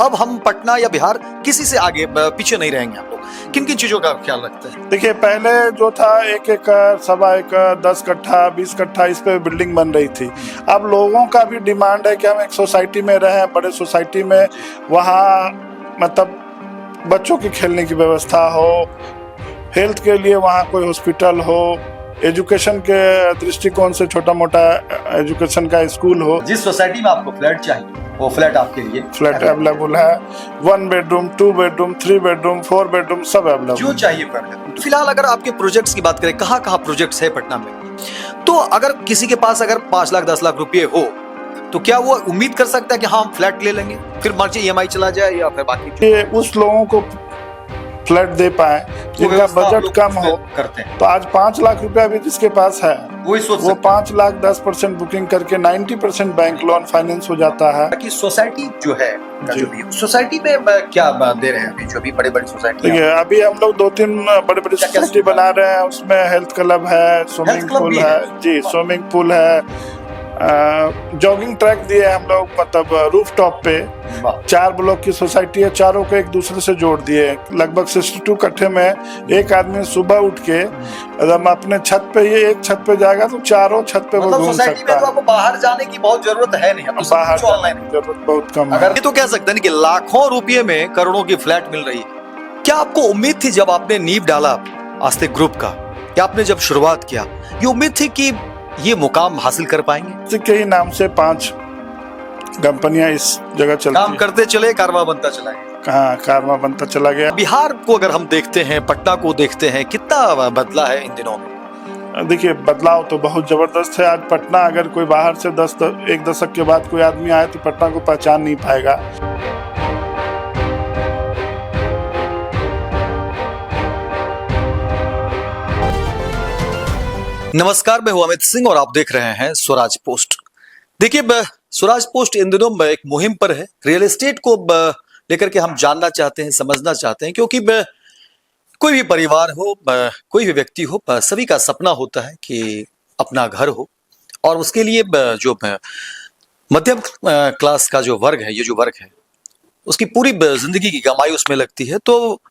अब हम पटना या बिहार किसी से आगे पीछे नहीं रहेंगे हम लोग। किन किन चीजों का ख्याल रखते हैं? देखिए, पहले जो था 1 एकड़, 1.25 एकड़, 10 कट्ठा, 20 कट्ठा इस पे बिल्डिंग बन रही थी। अब लोगों का भी डिमांड है कि हम एक सोसाइटी में रहें, बड़े सोसाइटी में, वहाँ मतलब बच्चों की खेलने की व्यवस्था हो, हेल्थ के लिए वहाँ कोई हॉस्पिटल हो, एजुकेशन के दृष्टिकोण से छोटा मोटा एजुकेशन का स्कूल हो। जिस सोसाइटी में आपको फ्लैट चाहिए वो फ्लैट आपके लिए फ्लैट अवेलेबल है। 1 बेडरूम, 2 बेडरूम, 3 बेडरूम, 4 बेडरूम सब अवेलेबल। जो चाहिए फ्लैट। फिलहाल अगर आपके प्रोजेक्ट्स की बात करें, कहाँ कहाँ प्रोजेक्ट्स है पटना में, तो अगर किसी के पास अगर 5 लाख 10 लाख रुपए हो तो क्या वो उम्मीद कर सकता है कि हाँ हम फ्लैट ले लेंगे, फिर मर्जी EMI चला जाए या फिर बाकी ये उस लोगों को फ्लैट दे पाए जिनका बजट कम हो करते हैं। तो आज 5 लाख रुपया भी जिसके पास है वो 5 लाख 10% बुकिंग करके 90% बैंक लोन फाइनेंस हो जाता है। कि सोसाइटी जो है जो भी सोसाइटी में क्या दे रहे हैं अभी जो भी बड़े बड़े सोसाइटी देखिए, अभी हम लोग 2-3 बड़े बड़े सोसाइटी बना रहे हैं। उसमें हेल्थ क्लब है, स्विमिंग पूल है। जी, स्विमिंग पूल है, जॉगिंग ट्रैक दिए हम लोग, मतलब रूफ टॉप पे 4 ब्लॉक की सोसाइटी है, चारों को एक दूसरे से जोड़ दिए। लगभग 62 कट्ठे में एक आदमी सुबह उठ के अगर अपने छत पे, ये एक छत पे जाएगा तो चारों छत पे वो घूम सकता है। तो आपको बाहर जाने की बहुत जरूरत है नहीं, बाहर ऑनलाइन जरूरत बहुत कम है। अगर ये तो कह सकते हैं कि लाखों रुपए में करोड़ों की फ्लैट मिल रही है। क्या आपको उम्मीद थी जब आपने नींव डाला आस्तिक ग्रुप का, या आपने जब शुरुआत किया, ये उम्मीद थी कि ये मुकाम हासिल कर पाएंगे? आस्तिक के ही नाम से 5 कंपनियां इस जगह चलती काम करते चले, कारवा बनता चला गया। कहाँ कारवा बनता चला गया। बिहार को अगर हम देखते हैं, पटना को देखते हैं, कितना बदला है इन दिनों में? देखिए, बदलाव तो बहुत जबरदस्त है। आज पटना अगर कोई बाहर से 1 दशक के बाद कोई आदमी आए तो पटना को पहचान नहीं पाएगा। नमस्कार, मैं हूं अमित सिंह और आप देख रहे हैं स्वराज पोस्ट। देखिए, स्वराज पोस्ट इन दिनों एक मुहिम पर है। रियल एस्टेट को लेकर के हम जानना चाहते हैं, समझना चाहते हैं, क्योंकि कोई भी परिवार हो, कोई भी व्यक्ति हो, सभी का सपना होता है कि अपना घर हो, और उसके लिए जो मध्यम क्लास का जो वर्ग है, ये जो वर्ग है, उसकी पूरी जिंदगी की कमाई उसमें लगती है। तो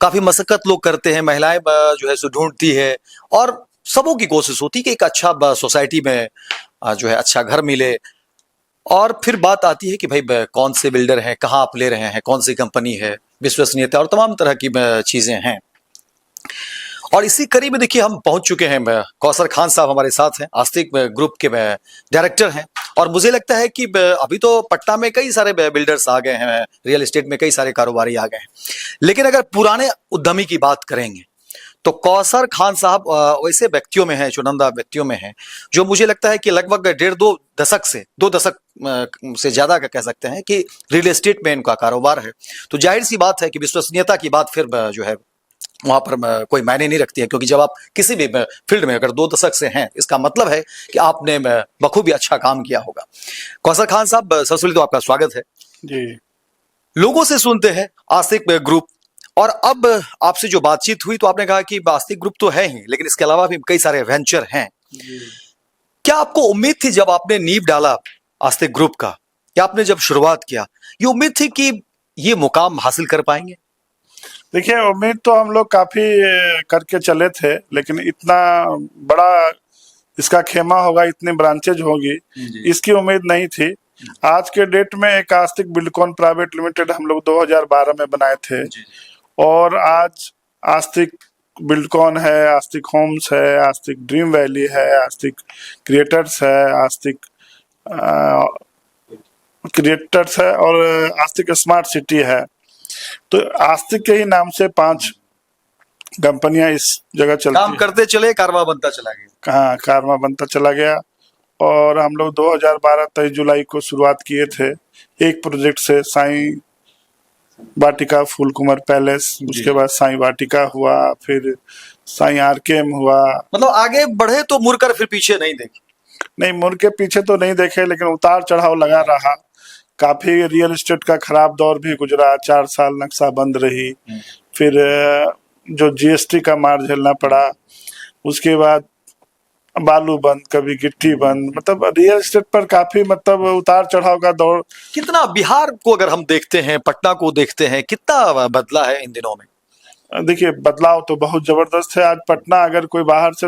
काफी मशक्कत लोग करते हैं, महिलाएं जो है सो ढूंढती है, और सबों की कोशिश होती है कि एक अच्छा सोसाइटी में जो है अच्छा घर मिले। और फिर बात आती है कि भाई कौन से बिल्डर हैं, कहाँ आप ले रहे हैं, कौन सी कंपनी है, विश्वसनीयता और तमाम तरह की चीजें हैं। और इसी कड़ी में देखिए हम पहुंच चुके हैं। कौसर खान साहब हमारे साथ हैं, आस्तिक ग्रुप के डायरेक्टर हैं। और मुझे लगता है कि अभी तो पटना में कई सारे बिल्डर्स आ गए हैं, रियल एस्टेट में कई सारे कारोबारी आ गए हैं, लेकिन अगर पुराने उद्यमी की बात करेंगे तो कौसर खान साहब वैसे व्यक्तियों में हैं, चुनिंदा व्यक्तियों में हैं, जो मुझे लगता है कि लगभग 1.5-2 दशक से 2 दशक से ज्यादा का कह सकते हैं कि रियल एस्टेट में इनका कारोबार है। तो जाहिर सी बात है कि विश्वसनीयता की बात फिर जो है वहां पर कोई मायने नहीं रखती है, क्योंकि जब आप किसी भी फील्ड में अगर 2 दशक से हैं, इसका मतलब है कि आपने बखूबी अच्छा काम किया होगा। कौसर खान साहब, सबसे पहले तो आपका स्वागत है जी। लोगों से सुनते हैं आस्तिक ग्रुप, और अब आपसे जो बातचीत हुई तो आपने कहा कि आस्तिक ग्रुप तो है ही, लेकिन इसके अलावा भी कई सारे वेंचर हैं। क्या आपको उम्मीद थी जब आपने नींव डाला आस्तिक ग्रुप का, या आपने जब शुरुआत किया, ये उम्मीद थी कि ये मुकाम हासिल कर पाएंगे? देखिए, उम्मीद तो हम लोग काफी करके चले थे, लेकिन इतना बड़ा इसका खेमा होगा, इतनी ब्रांचेज होगी, इसकी उम्मीद नहीं थी। आज के डेट में एक आस्तिक बिल्डकॉन प्राइवेट लिमिटेड हम लोग 2012 में बनाए थे, और आज आस्तिक बिल्डकॉन है, आस्तिक होम्स है, आस्तिक ड्रीम वैली है, आस्तिक क्रिएटर्स है, आस्तिक क्रिएटर्स है, और आस्तिक स्मार्ट सिटी है। तो आस्तिक के ही नाम से 5 कंपनियां इस जगह चलती काम करते चले, कारवा बनता चला गया। कहाँ कारवा बनता चला गया। और हम लोग 2012 23 जुलाई को शुरुआत किए थे एक प्रोजेक्ट से, साईं वाटिका फूल कुमार पैलेस, उसके बाद साईं वाटिका हुआ, फिर साईं आरकेएम हुआ। मतलब आगे बढ़े तो मुड़कर फिर पीछे नहीं देखे? नहीं, मुड़ के पीछे तो नहीं देखे, लेकिन उतार चढ़ाव लगा रहा। काफी रियल एस्टेट का खराब दौर भी गुजरा, 4 साल नक्शा बंद रही, फिर जो GST का मार झेलना पड़ा, उसके बाद बालू बंद, कभी गिट्टी बंद, मतलब रियल एस्टेट पर काफी मतलब उतार चढ़ाव का दौर। कितना बिहार को अगर हम देखते हैं, पटना को देखते हैं, कितना बदला है इन दिनों में? देखिए बदलाव तो बहुत जबरदस्त है। आज पटना अगर कोई बाहर से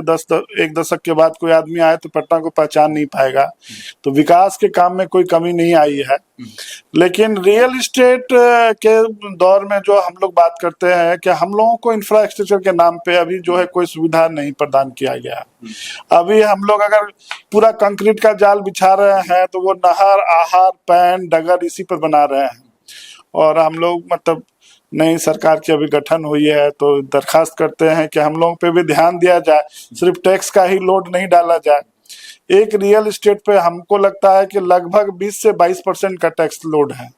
एक दशक के बाद कोई आदमी आए तो पटना को पहचान नहीं पाएगा। तो विकास के काम में कोई कमी नहीं आई है। लेकिन रियल एस्टेट के दौर में जो हम लोग बात करते हैं कि हम लोगों को इंफ्रास्ट्रक्चर के नाम पे अभी जो है कोई सुविधा नहीं प्रदान किया गया। अभी हम लोग अगर पूरा कंक्रीट का जाल बिछा रहे हैं तो वो नहर, आहार, पैन, डगर इसी पर बना रहे हैं। और हम लोग मतलब नई सरकार की अभी गठन हुई है तो दरखास्त करते हैं कि हम लोगों पे भी ध्यान दिया जाए, सिर्फ टैक्स का ही लोड नहीं डाला जाए। एक रियल एस्टेट पे हमको लगता है कि लगभग 20 से 22% का टैक्स लोड है।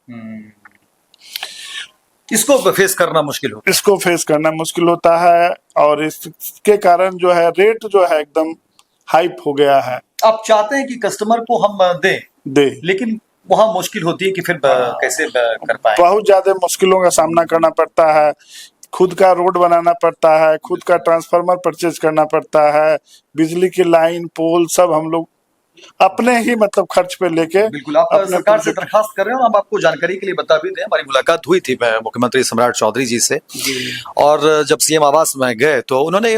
इसको फेस करना मुश्किल होता है। इसको फेस करना मुश्किल होता है और इसके कारण जो है रेट जो है एकदम हाइप हो गया है। आप चाहते हैं कि कस्टमर को हम दे, लेकिन वहां मुश्किल होती है कि फिर कैसे कर पाए। बहुत ज्यादा मुश्किलों का सामना करना पड़ता है। खुद का रोड बनाना पड़ता है, खुद का ट्रांसफार्मर परचेज करना पड़ता है, बिजली की लाइन, पोल सब हम लोग अपने ही मतलब खर्च पे लेके। बिल्कुल, आप सरकार से दरखास्त कर रहे हो। हम आपको जानकारी के लिए बता भी दें, हमारी मुलाकात हुई थी मुख्यमंत्री सम्राट चौधरी जी से, और जब सीएम आवास में गए तो उन्होंने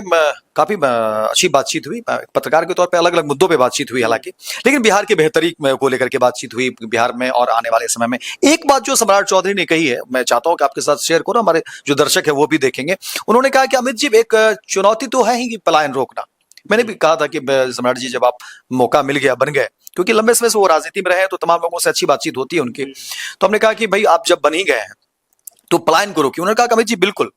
काफी अच्छी बातचीत हुई। पत्रकार के तौर पे अलग अलग मुद्दों पे बातचीत हुई हालांकि, लेकिन बिहार के बेहतरी को लेकर के बातचीत हुई बिहार में और आने वाले समय में। एक बात जो सम्राट चौधरी ने कही है, मैं चाहता हूं कि आपके साथ शेयर करो, हमारे जो दर्शक है वो भी देखेंगे। उन्होंने कहा कि अमित जी, एक चुनौती तो है ही पलायन रोकना। मैंने भी कहा था कि सम्राट जी, जब आप मौका मिल गया, बन गए, क्योंकि लंबे समय से वो राजनीति में रहे तो तमाम लोगों से अच्छी बातचीत होती है उनकी, तो हमने कहा कि भाई आप जब बन ही गए हैं तो पलायन को रोकिए। उन्होंने कहा कि अमित जी बिल्कुल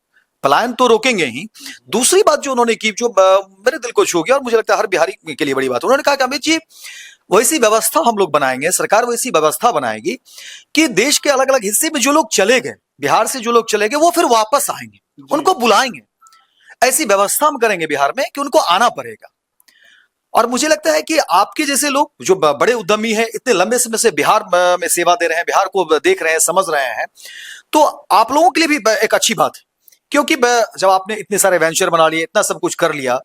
पलायन तो रोकेंगे ही। दूसरी बात जो उन्होंने की, जो मेरे दिल को छू गया और मुझे लगता है हर बिहारी के लिए बड़ी बात, उन्होंने कहा कि अमित जी वैसी व्यवस्था हम लोग बनाएंगे, सरकार वैसी व्यवस्था बनाएगी कि देश के अलग अलग हिस्से में जो लोग चले गए, बिहार से जो लोग चले गए, वो फिर वापस आएंगे, उनको बुलाएंगे। ऐसी व्यवस्था हम करेंगे बिहार में कि उनको आना पड़ेगा। और मुझे लगता है कि आपके जैसे लोग जो बड़े उद्यमी हैं, इतने लंबे समय से बिहार में सेवा दे रहे हैं, बिहार को देख रहे हैं, समझ रहे हैं, तो आप लोगों के लिए भी एक अच्छी बात है। क्योंकि जब आपने इतने सारे वेंचर बना लिए, इतना सब कुछ कर लिया,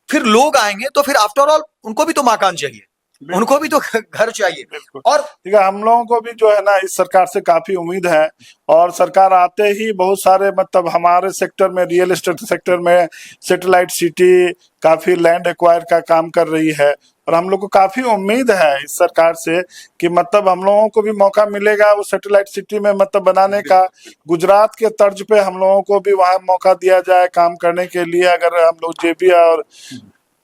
फिर लोग आएंगे तो फिर आफ्टर ऑल उनको भी तो मकान चाहिए, उनको भी तो घर चाहिए। और ठीक है, हम लोगों को भी जो है ना इस सरकार से काफी उम्मीद है। और सरकार आते ही बहुत सारे मतलब हमारे सेक्टर में, रियल एस्टेट सेक्टर में सैटेलाइट सिटी, काफी लैंड एक्वायर का काम कर रही है। और हम लोग को काफी उम्मीद है इस सरकार से कि मतलब हम लोगों को भी मौका मिलेगा वो सैटेलाइट सिटी में मतलब बनाने का। गुजरात के तर्ज पे हम लोगों को भी वहाँ मौका दिया जाए काम करने के लिए। अगर हम लोग जेबी और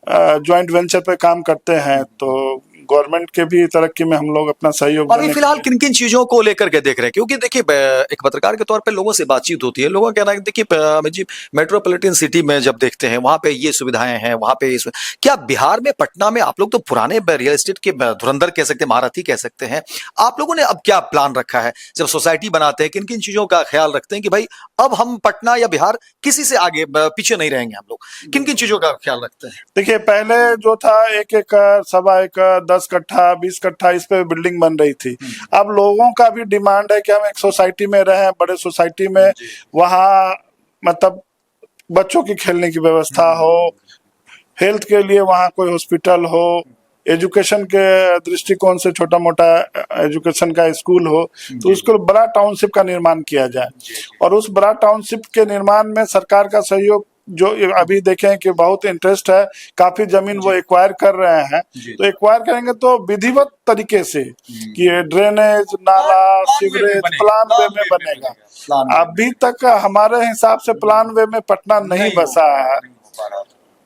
ज्वाइंट वेंचर पे काम करते हैं तो गवर्नमेंट के भी तरक्की में हम लोग अपना सहयोग। अभी फिलहाल किन किन चीजों को लेकर के देख रहे हैं? क्योंकि देखिए, एक पत्रकार के तौर पे लोगों से बातचीत होती है, लोगों का कहना है देखिए अमित जी, मेट्रोपॉलिटन सिटी में जब देखते हैं वहां पे ये सुविधाएं हैं, वहां पे क्या बिहार में, पटना में आप लोग तो पुराने रियल एस्टेट के धुरंधर कह सकते हैं, महारथी कह सकते हैं, आप लोगों ने अब क्या प्लान रखा है जब सोसाइटी बनाते हैं? किन किन चीजों का ख्याल रखते हैं कि भाई अब हम पटना या बिहार किसी से आगे पीछे नहीं रहेंगे? हम लोग किन किन चीजों का ख्याल रखते हैं? देखिए पहले जो था 1 एकड़, 1.25 एकड़, 10 कट्ठा, 20 कट्ठा इस पे बिल्डिंग बन रही थी। अब लोगों का भी डिमांड है कि हम एक सोसाइटी में रहें, बड़े सोसाइटी में, वहाँ मतलब बच्चों की खेलने की व्यवस्था हो, हेल्थ के लिए वहाँ कोई हॉस्पिटल हो, एजुकेशन के दृष्टिकोण से छोटा मोटा एजुकेशन का स्कूल हो, तो उसको बड़ा टाउनशिप का निर्माण किया जाए। और उस बड़ा टाउनशिप के निर्माण में सरकार का सहयोग जो अभी देखें कि बहुत इंटरेस्ट है, काफी जमीन वो एक्वायर कर रहे हैं। तो एक्वायर करेंगे तो विधिवत तरीके से कि ड्रेनेज, नाला, सीवरेज प्लान वे में बनेगा। अभी तक हमारे हिसाब से प्लान वे में पटना नहीं बसा है,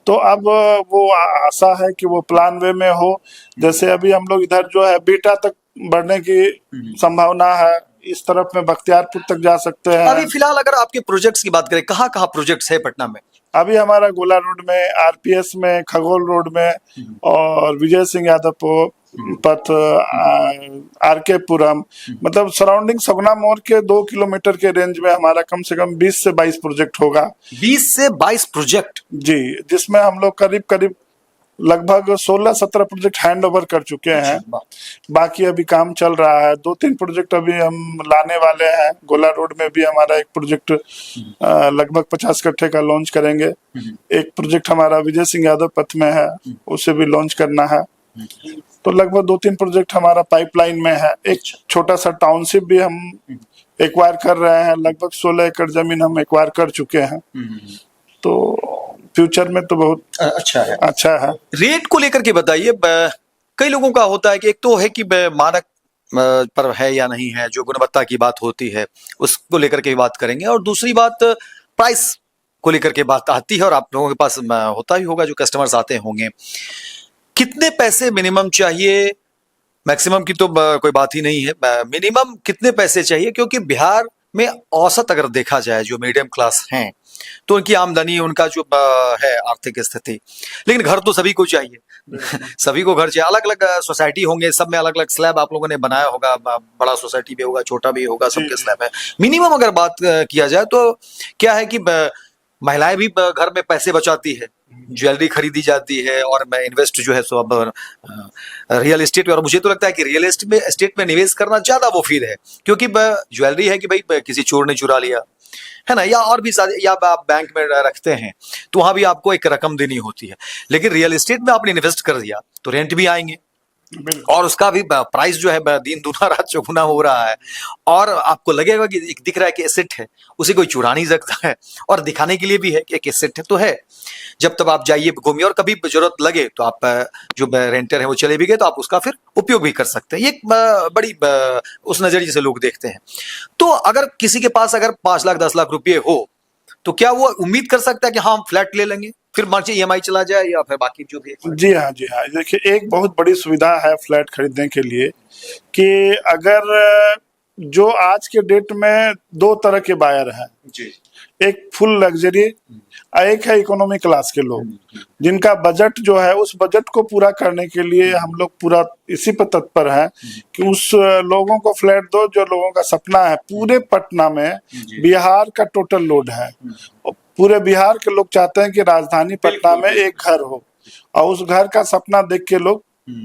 तो अब वो आशा है कि वो प्लान वे में हो। जैसे अभी हम लोग इधर जो है बीटा तक बढ़ने की संभावना है, इस तरफ में बख्तियारपुर तक जा सकते हैं। अभी फिलहाल अगर आपके प्रोजेक्ट्स की बात करें, कहाँ कहाँ प्रोजेक्ट्स है पटना में? अभी हमारा गोला रोड में, आरपीएस में, खगोल रोड में, और विजय सिंह यादव पथ, आरके पुरम, मतलब सराउंडिंग सगुना मोड़ के 2 किलोमीटर के रेंज में हमारा कम से कम 20 से 22 प्रोजेक्ट होगा। 20 से 22 प्रोजेक्ट? जी, जिसमें हम लोग करीब करीब लगभग 16-17 प्रोजेक्ट हैंड ओवर कर चुके हैं। बाकी अभी काम चल रहा है। 2-3 प्रोजेक्ट अभी हम लाने वाले हैं। गोला रोड में भी हमारा एक प्रोजेक्ट लगभग 50 कट्ठे का लॉन्च करेंगे। एक प्रोजेक्ट हमारा विजय सिंह यादव पथ में है, उसे भी लॉन्च करना है। तो लगभग 2-3 प्रोजेक्ट हमारा पाइपलाइन में है। एक छोटा सा टाउनशिप भी हम एक्वायर कर रहे हैं। लगभग 16 एकड़ जमीन हम एक्वायर कर चुके हैं। तो फ्यूचर में तो बहुत अच्छा है। रेट को लेकर के बताइए, कई लोगों का होता है कि एक तो है कि मानक पर है या नहीं है, जो गुणवत्ता की बात होती है उसको लेकर के बात करेंगे, और दूसरी बात प्राइस को लेकर के बात आती है, और आप लोगों के पास होता ही होगा, जो कस्टमर्स आते होंगे, कितने पैसे मिनिमम चाहिए? मैक्सिमम की तो कोई बात ही नहीं है, मिनिमम कितने पैसे चाहिए? क्योंकि बिहार में औसत अगर देखा जाए, जो मीडियम क्लास हैं, तो उनकी आमदनी, उनका जो है आर्थिक स्थिति, लेकिन घर तो सभी को चाहिए। सभी को घर चाहिए। अलग अलग सोसाइटी होंगे, सब में अलग अलग स्लैब आप लोगों ने बनाया होगा, बड़ा सोसाइटी भी होगा, छोटा भी होगा, सबके स्लैब है। मिनिमम अगर बात किया जाए तो क्या है कि महिलाएं भी घर में पैसे बचाती है, ज्वेलरी खरीदी जाती है, और मैं इन्वेस्ट जो है सो अब रियल एस्टेट में, और मुझे तो लगता है कि रियल एस्टेट में निवेश करना ज्यादा मुफीद है, क्योंकि ज्वेलरी है कि भाई किसी चोर ने चुरा लिया है ना, या और भी सारे, या आप बैंक में रखते हैं तो वहां भी आपको एक रकम देनी होती है। लेकिन रियल एस्टेट में आपने इन्वेस्ट कर दिया तो रेंट भी आएंगे, और उसका भी प्राइस जो है दिन दूना रात चौगुना हो रहा है, और आपको लगेगा कि एक दिख रहा है कि एसेट है, उसे कोई चुरा नहीं सकता है, और दिखाने के लिए भी है कि एक एसेट है तो है। जब तब आप जाइए, घूमिए, और कभी जरूरत लगे तो आप जो रेंटर है वो चले भी गए तो आप उसका फिर उपयोग भी कर सकते हैं। ये बड़ी उस नजरिए से लोग देखते हैं। तो अगर किसी के पास अगर 5 लाख 10 लाख रुपये हो, तो क्या वो उम्मीद कर सकता है कि हाँ हम फ्लैट ले लेंगे, फिर मर्जी EMI चला जाए, या फिर बाकी जो भी? जी हाँ, जी हाँ। देखिए, एक बहुत बड़ी सुविधा है फ्लैट खरीदने के लिए कि अगर जो आज के डेट में 2 तरह के बायर हैं जी, एक फुल लग्जरी, एक है इकोनॉमी क्लास के लोग, जिनका बजट जो है, उस बजट को पूरा करने के लिए हम लोग पूरा इसी पर तत्पर हैं कि उस लोगों को फ्लैट दो, जो लोगों का सपना है। पूरे पटना में बिहार का टोटल लोड है, पूरे बिहार के लोग चाहते हैं कि राजधानी पटना में एक घर हो, और उस घर का सपना देख के लोग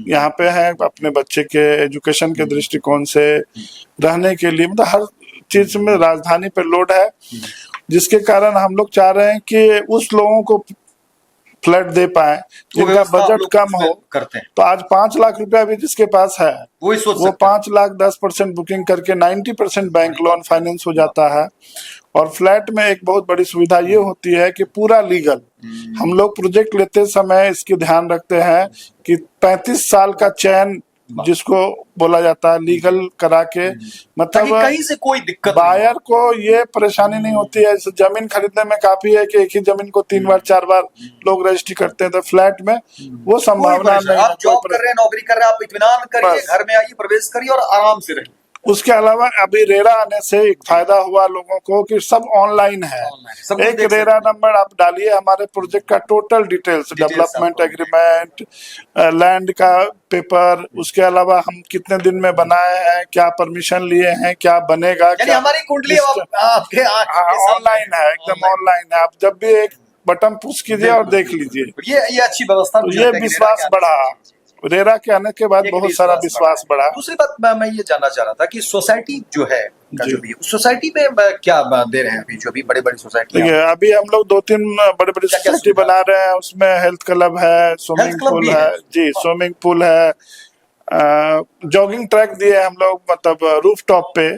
यहाँ पे हैं अपने बच्चे के एजुकेशन के दृष्टिकोण से, रहने के लिए, मतलब हर चीज में राजधानी पे लोड है, जिसके कारण हम लोग चाह रहे हैं कि उस लोगों को फ्लैट दे पाए जिनका बजट कम हो। करते हैं तो आज 5 लाख रुपया भी जिसके पास है वो 5 लाख 10% बुकिंग करके 90% बैंक लोन फाइनेंस हो जाता है। और फ्लैट में एक बहुत बड़ी सुविधा ये होती है कि पूरा लीगल, हम लोग प्रोजेक्ट लेते समय इसकी ध्यान रखते हैं कि 35 साल का चयन जिसको बोला जाता है, लीगल करा के, मतलब कहीं से कोई दिक्कत बायर को ये परेशानी नहीं होती है। जमीन खरीदने में काफी है कि एक ही जमीन को 3 बार 4 बार लोग रजिस्ट्री करते हैं, तो फ्लैट में वो संभावना नहीं। आप जॉब कर रहे हैं, नौकरी कर रहे हैं, आप इत्मीनान करिए, घर में आइए, प्रवेश करिए और आराम से रहिए। उसके अलावा अभी रेरा आने से एक फायदा हुआ लोगों को कि सब ऑनलाइन है। एक रेरा नंबर आप डालिए, हमारे प्रोजेक्ट का total details, development agreement, land का पेपर, उसके अलावा हम कितने दिन में बनाए हैं, क्या परमिशन लिए हैं, क्या बनेगा, क्या हमारी कुंडली आपके ऑनलाइन है, एकदम ऑनलाइन है। आप जब भी एक बटन पुश कीजिए और देख लीजिए। ये अच्छी व्यवस्था, तो ये विश्वास बढ़ा, रेरा के आने के बाद बहुत सारा विश्वास बढ़ा। दूसरी बात मैं ये जानना चाह रहा था कि सोसाइटी जो है का जो भी, सोसाइटी में क्या दे रहे हैं अभी, जो भी बड़े बड़ी सोसाइटी है? अभी हम लोग 2-3 बड़े बड़े सोसाइटी बना रहे हैं। उसमें हेल्थ क्लब है, स्विमिंग पूल है जी, स्विमिंग पूल है, जॉगिंग ट्रैक दिए हम लोग, मतलब रूफ टॉप पे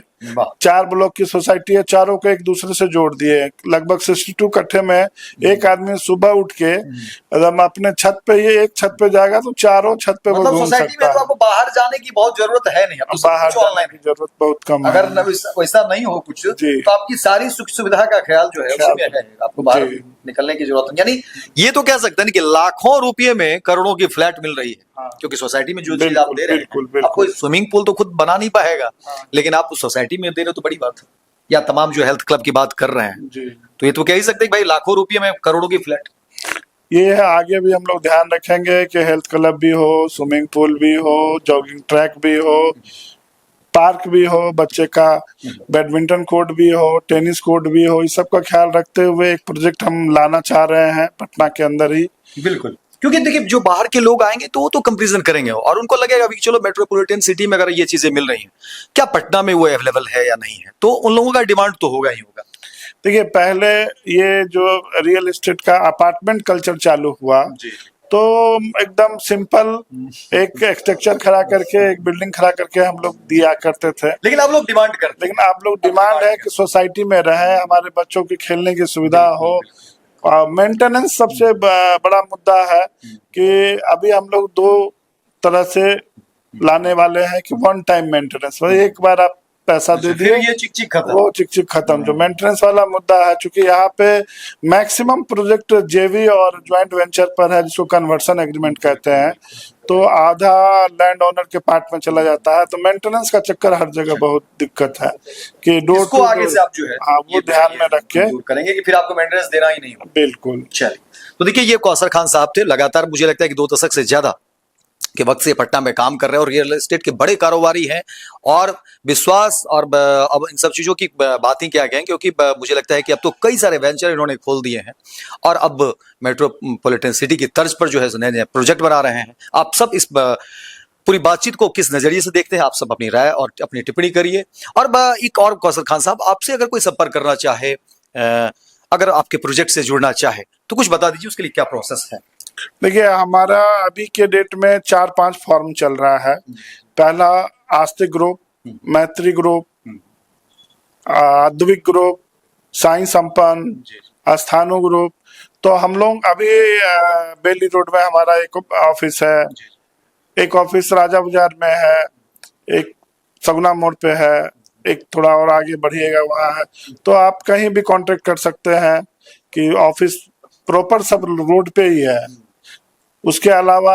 4 ब्लॉक की सोसाइटी है, चारों को एक दूसरे से जोड़ दिए। लगभग 62 कट्ठे में एक आदमी सुबह उठ के अपने छत पे, ये एक छत पे जाएगा तो चारों छत पे वो घूम सकता है। तो आपको बाहर जाने की बहुत जरूरत है नहीं, तो बाहर जाने की जरूरत बहुत कम है। अगर वैसा नहीं हो कुछ तो आपकी सारी सुख सुविधा का ख्याल जो है उसमें है, आपको बाहर निकलने की जरूरत नहीं। यानी ये तो कह सकते हैं कि लाखों रुपए में करोड़ों की फ्लैट मिल रही है, क्योंकि सोसाइटी में जो चीज आप दे रहे हैं, आपको स्विमिंग पूल तो खुद बना नहीं पाएगा, लेकिन आप सोसाइटी में दे रहे हो तो बड़ी बात है। या तमाम जो हेल्थ क्लब की बात कर रहे हैं जी, तो ये तो कह ही सकते हैं कि भाई लाखों रुपए में करोड़ों की फ्लैट। ये है, आगे भी हम लोग ध्यान रखेंगे कि हेल्थ क्लब भी हो, स्विमिंग पूल भी हो, जॉगिंग ट्रैक भी हो, पार्क भी हो, बच्चे का बैडमिंटन कोर्ट भी हो, टेनिस कोर्ट भी हो। इस सब का ख्याल रखते हुए एक प्रोजेक्ट हम लाना चाह रहे हैं पटना के अंदर ही। बिल्कुल, क्योंकि देखिए जो बाहर के लोग आएंगे तो वो तो कंपेरिजन करेंगे और उनको लगेगा कि चलो मेट्रोपॉलिटन सिटी में अगर ये चीजें मिल रही हैं, क्या पटना में वो अवेलेबल है या नहीं है, तो उन लोगों का डिमांड तो होगा ही होगा। देखिए पहले ये जो रियल एस्टेट का अपार्टमेंट कल्चर चालू हुआ तो एकदम सिंपल एक स्ट्रक्चर खड़ा करके एक बिल्डिंग खड़ा करके हम लोग दिया करते थे, लेकिन आप लोग डिमांड करते लेकिन आप लोग डिमांड है कि सोसाइटी में रहे, हमारे बच्चों की खेलने की सुविधा हो। मेंटेनेंस सबसे बड़ा मुद्दा है कि अभी हम लोग दो तरह से लाने वाले हैं कि वन टाइम मेंटेनेंस, एक बार आप पैसा दे दिए ये चिक चिक खत्म, वो चिक चिक खत्म। जो मेंटेनेंस वाला मुद्दा है, चूंकि यहाँ पे मैक्सिमम प्रोजेक्ट जेवी और ज्वाइंट वेंचर पर है जिसको कन्वर्सन एग्रीमेंट कहते हैं, तो आधा लैंड ओनर के पार्ट में चला जाता है, तो मेंटेनेंस का चक्कर हर जगह बहुत दिक्कत है कि डोर इसको आगे से आप जो है हाँ वो ध्यान में रख के करेंगे कि फिर आपको मेंटेनेंस देना ही नहीं होगा। बिल्कुल। चलिए, तो देखिए ये कौसर खान साहब थे, लगातार मुझे लगता है कि 2 दशक से ज्यादा के वक्त से पटना में काम कर रहे हैं और रियल एस्टेट के बड़े कारोबारी हैं और विश्वास और अब इन सब चीजों की बात ही क्या कहें, क्योंकि मुझे लगता है कि अब तो कई सारे वेंचर इन्होंने खोल दिए हैं और अब मेट्रोपॉलिटन सिटी की तर्ज पर जो है नए नए प्रोजेक्ट बना रहे हैं। आप सब इस पूरी बातचीत को किस नजरिए से देखते हैं, आप सब अपनी राय और अपनी टिप्पणी करिए। और एक और कौसर खान साहब, आपसे अगर कोई संपर्क करना चाहे, अगर आपके प्रोजेक्ट से जुड़ना चाहे तो कुछ बता दीजिए, उसके लिए क्या प्रोसेस है। देखिए हमारा अभी के डेट में 4-5 फॉर्म चल रहा है। पहला आस्तिक ग्रुप, मैत्री ग्रुप, अद्विक ग्रुप, साई संपन्न, अस्थानु ग्रुप। तो हम लोग अभी बेली रोड में हमारा एक ऑफिस है, एक ऑफिस राजा बाजार में है, एक सगुना मोड़ पे है, एक थोड़ा और आगे बढ़िएगा वहाँ है। तो आप कहीं भी कांटेक्ट कर सकते हैं कि ऑफिस प्रॉपर सब रोड पे ही है। उसके अलावा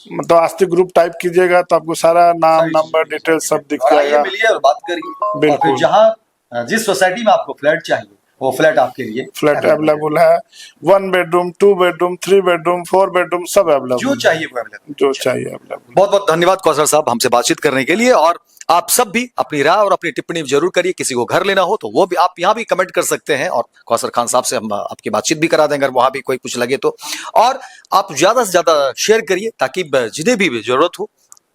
मतलब आस्तिक ग्रुप टाइप कीजिएगा तो आपको सारा नाम नंबर डिटेल सब दिख जाएगा। मिलिए और बात करिए, बिल्कुल। जहाँ जिस सोसाइटी में आपको फ्लैट चाहिए वो फ्लैट आपके लिए फ्लैट अवेलेबल है। 1 बेडरूम, 2 बेडरूम, 3 बेडरूम, 4 बेडरूम सब अवेलेबल, जो चाहिए वो अवेलेबल, जो चाहिए अवेलेबल। बहुत बहुत धन्यवाद कौसर साहब हमसे बातचीत करने के लिए। और आप सब भी अपनी राय और अपनी टिप्पणी जरूर करिए। किसी को घर लेना हो तो वो भी आप यहाँ भी कमेंट कर सकते हैं और कौसर खान साहब से हम आपकी बातचीत भी करा देंगे अगर वहां भी कोई कुछ लगे तो। और आप ज्यादा से ज्यादा शेयर करिए ताकि जिन्हें भी जरूरत हो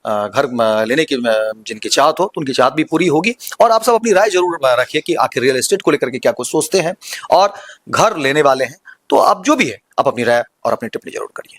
घर लेने की, जिनकी चाहत हो तो उनकी चाहत भी पूरी होगी। और आप सब अपनी राय जरूर रखिए कि आखिर रियल एस्टेट को लेकर के क्या कुछ सोचते हैं और घर लेने वाले हैं तो आप जो भी है आप अपनी राय और अपनी टिप्पणी जरूर करिए।